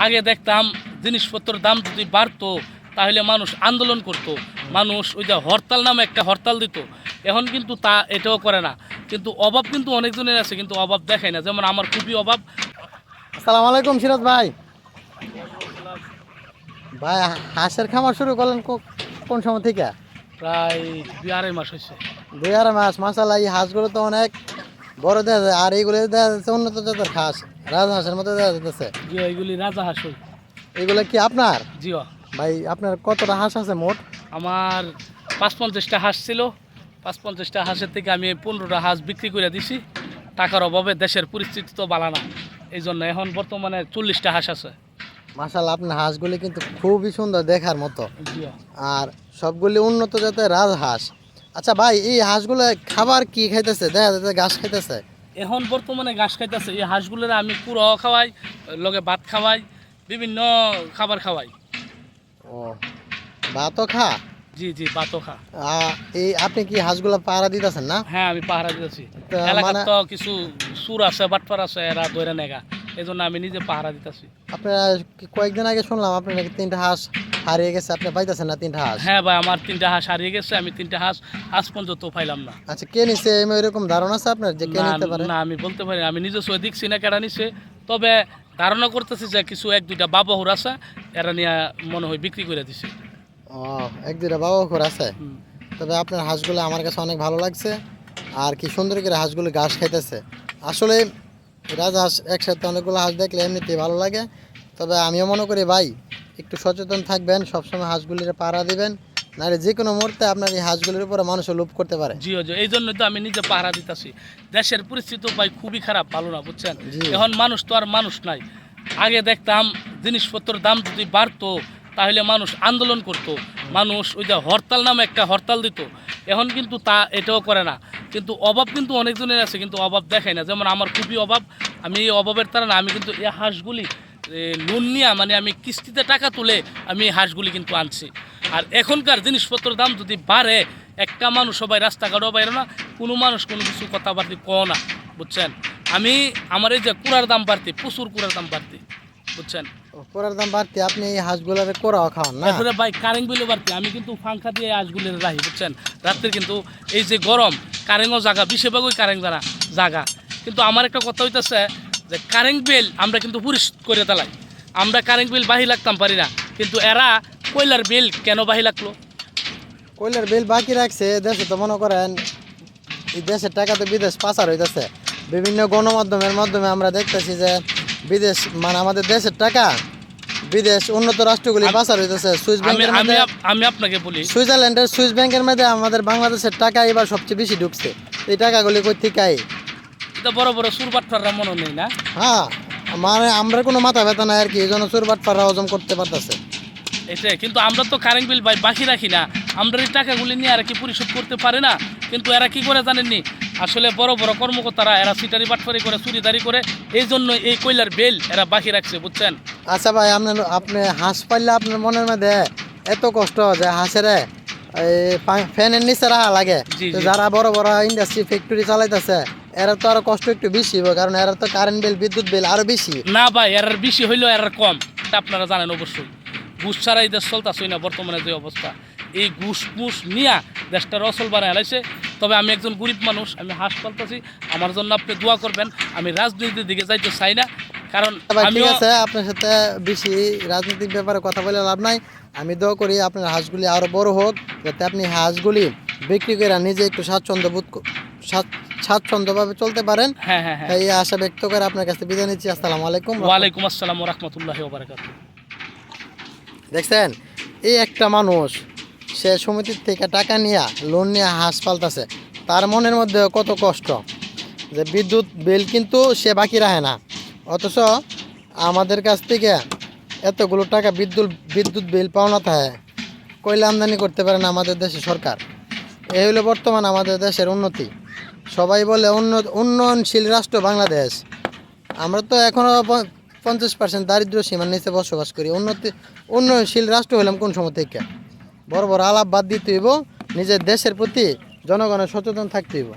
আগে দেখতাম জিনিসপত্রের দাম যদি বাড়তো তাহলে মানুষ আন্দোলন করত, মানুষ ওই যে হরতাল নামে একটা হরতাল দিত। এখন কিন্তু তা এটাও করে না, কিন্তু অভাব কিন্তু অনেকজনের আছে, কিন্তু অভাব দেখায় না। যেমন আমার খুবই অভাব। আসসালামু আলাইকুম সিরাজ ভাই। ভাই হাঁসের খামার শুরু করলেন কোন সময় থেকে? প্রায় 2-2.5 মাস হয়েছে। 2.5 মাস। মাশাআল্লাহ, এই হাঁসগুলো তো অনেক বড় দেখা যায়, আর এইগুলো দেখা যাচ্ছে উন্নত জাতের হাঁস, রাজহাঁসের মতো দেখা যাচ্ছে। জি, এগুলি রাজা হাঁস হই। এগুলো কি আপনার? জি। ভাই আপনার কতটা হাঁস আছে মোট? আমার 55-50টা হাঁস ছিল। 55-50টা হাঁসের থেকে আমি 15টা হাঁস বিক্রি করে দিছি। টাকার অভাবে, দেশের পরিস্থিতি তো ভালো না, এই জন্য এখন বর্তমানে 40টা হাঁস আছে। মাশাআল্লাহ, আপনার হাঁসগুলি কিন্তু খুবই সুন্দর দেখার মতো, জি। আর সবগুলি উন্নত জাতের রাজহাঁস। আচ্ছা ভাই, এই হাঁসগুলো খাবার কি খাইতেছে? দেখা যাচ্ছে ঘাস খাইতেছে। এখন বর্তমানে ঘাস খাইতেছে। এই হাঁসগুলোর আমি কুড়াও খাওয়াই, লগে ভাত খাওয়াই, বিভিন্ন খাবার খাওয়াই। ও, ভাতও খা? জি জি, ভাতও খা। এই আপনি কি হাঁসগুলো পাহারা দিতেছেন না? হ্যাঁ, আমি পাহারা দিতেছি। তা এলাকার মানে তো কিছু সুর আছে, বাটপার আছে, এরা ধরে নেগা, এই জন্য আমি নিজে পাহারা দিতেছি। আপনারা কয়েকদিন আগে শুনলাম আপনার নাকি 3টা হাঁস হারিয়ে গেছে, আপনি পাইতেছেন না 3টা হাঁস? হ্যাঁ ভাই, আমার 3টা হাঁস হারিয়ে গেছে। আমি 3টা হাঁস আজ পর্যন্ত পাইলাম না। আচ্ছা, কে নিছে এরকম ধারণা আছে আপনার যে কে না নিতে পারে? না, আমি বলতে পারি না। আমি নিজে সই দেখছি না কেডা নিছে, তবে ধারণা করতেছি যে কিছু 1-2টা বাবাহুর আছে, এরা নিয়ে মনে হয় বিক্রি করে দিছে। ও, 1-2টা বাবা ঘর আছে। হুম। তবে আপনার হাঁসগুলো আমার কাছে অনেক ভালো লাগছে, আর কি সুন্দর করে হাঁসগুলো ঘাস খাইতেছে। আসলে রাজহাঁস একসাথে অনেকগুলো হাঁস দেখলে এমনিতেই ভালো লাগে। তবে আমিও মনে করি ভাই, একটু সচেতন থাকবেন, সবসময় হাঁসগুলির পাহারা দিবেন, নাহলে যে কোনো মুহূর্তে আপনার এই হাঁসগুলির উপরে মানুষও লোভ করতে পারে। জিও জি, এই জন্যই তো আমি নিজে পাহারা দিতেছি। দেশের পরিস্থিতি ভাই খুবই খারাপ, ভালো না, বুঝছেন। জি। এখন মানুষ তো আর মানুষ নাই। আগে দেখতাম জিনিসপত্রের দাম যদি বাড়তো তাহলে মানুষ আন্দোলন করত, মানুষ ওই যে হরতাল নামে একটা হরতাল দিত। এখন কিন্তু তা এটাও করে না, কিন্তু অভাব কিন্তু অনেকজনের আছে, কিন্তু অভাব দেখায় না। যেমন আমার খুবই অভাব। আমি এই অভাবের কারণে আমি কিন্তু এই হাঁসগুলি লোন নিয়ে, মানে আমি কিস্তিতে টাকা তুলে আমি এই হাঁসগুলি কিন্তু আনছি। আর এখনকার জিনিসপত্রের দাম যদি বাড়ে, একটা মানুষ সবাই রাস্তাঘাটও বাইরে না, কোনো মানুষ কোনো কিছু কথাবার্তি কও না, বুঝছেন। আমার এই যে কুড়ার দাম বাড়তি, প্রচুর কুড়ার দাম বাড়তি, বুঝছেন। করার দাম বাড়তি, আপনি এই হাঁসগুলোর কোরাও খাওয়ান না? এরপরে ভাই কারেন্ট বিলও বাড়তি। আমি কিন্তু পাংখা দিয়ে হাঁসগুলির রাখি, বুঝছেন। রাত্রে কিন্তু এই যে গরম, কারেন্টও জাগা, বেশিরভাগই কারেন্ট জাগা। কিন্তু আমার একটা কথা হইতেছে যে কারেন্ট বিল আমরা কিন্তু পরিশোধ করে দিলাই, আমরা কারেন্ট বিল বাহি লাগতাম পারি না, কিন্তু এরা কয়লার বিল কেন বাহি লাগলো? কয়লার বিল বাকি রাখছে দেশে, তো মনে করেন এই দেশের টাকা তো বিদেশ পাচার হইতেছে। বিভিন্ন গণমাধ্যমের মাধ্যমে আমরা দেখতেছি যে বিদেশ, মানে আমাদের দেশের টাকা বিদেশ উন্নত রাষ্ট্রগুলি পাচার হইতেছে। সুইস ব্যাংকের মধ্যে, আমি আপনাকে বলি, সুইজারল্যান্ডের সুইস ব্যাংকের মধ্যে আমাদের বাংলাদেশের টাকা এবার সবচেয়ে বেশি ঢুকছে। এই টাকাগুলি কই থেকে আয়? এটা বড় বড় সুরবাট্টাররা মনে নেই না। হ্যাঁ, মানে আমরা কোনো মাথা ব্যথা নাই আর কি, এই জন্য চোরবাটপাড়া হজম করতে পারতেছে। এটাই, কিন্তু আমরা তো কারেন্ট বিল বাকি রাখি না, আমরা এই টাকাগুলি নিয়ে আর কি পরিশোধ করতে পারে না। কিন্তু এরা কি করে জানেননি, আসলে বড় বড় কর্মকর্তারা এরা সিটারি বাটফারি করে, চুরিদারি করে, এই জন্য এই কয়লার বিল এরা বাকি রাখছে, বুঝছেন। আচ্ছা ভাই, আপনি হাঁস পাললে আপনার মনের মধ্যে এত কষ্ট যে হাঁসের ফ্যানের নিচে রাখা লাগে। জি, তো জি। যারা বড় বড় ইন্ডাস্ট্রি ফ্যাক্টরি চালাইতেছে, এরা তো আরো কষ্ট একটু বেশি হবে, কারণ এরা তো কারেন্ট বিল, বিদ্যুৎ বিল আরো বেশি। না ভাই, এর বেশি হইলেও এর কম, এটা আপনারা জানেন অবশ্যই। ঘুষ ছাড়া এই দেশ চলতেছই না বর্তমানে যে অবস্থা। এই ঘুষ নিয়ে দেশটার অচল বানায় লাইছে। তবে আমি একজন গরিব মানুষ, আমি হাঁস পালতেছি, আমার জন্য আপনি দোয়া করবেন। আমি রাজনীতির দিকে যাইতে চাই না, কারণ ভাই ঠিক আমিও আছে, আপনার সাথে বেশি রাজনৈতিক ব্যাপারে কথা বলে লাভ নাই। আমি দোয়া করি আপনার হাঁসগুলি আরো বড় হোক, যাতে আপনি হাঁসগুলি বিক্রি করে নিজে একটু স্বাচ্ছন্দ্যভাবে চলতে পারেন। হ্যাঁ হ্যাঁ হ্যাঁ। এই আশা ব্যক্ত করে আপনার কাছে বিদায় নিচ্ছি। আসসালামু আলাইকুম। ওয়ালাইকুম আসসালাম ওয়া রাহমাতুল্লাহি ওয়া বারাকাতুহু। দেখছেন, এই একটা মানুষ, সে সমিতির থেকে টাকা নিয়ে, লোন নিয়ে হাঁস পালতেছে, তার মনের মধ্যে কত কষ্ট যে বিদ্যুৎ বিল কিন্তু সে বাকি রাখে না, অথচ আমাদের কাছ থেকে এতগুলো টাকা বিদ্যুৎ বিল পাওনা থাকে, কয়লা আমদানি করতে পারে না আমাদের দেশের সরকার। এই হলো বর্তমান আমাদের দেশের উন্নতি। সবাই বলে উন্নয়নশীল রাষ্ট্র বাংলাদেশ, আমরা তো এখনও 50% দারিদ্র সীমার নিচে বসবাস করি। উন্নয়নশীল রাষ্ট্র হলাম কোন সময় থেকে? বড় বড় আলাপ বাদ দিতে হইব, নিজের দেশের প্রতি জনগণের সচেতন থাকতে হইব।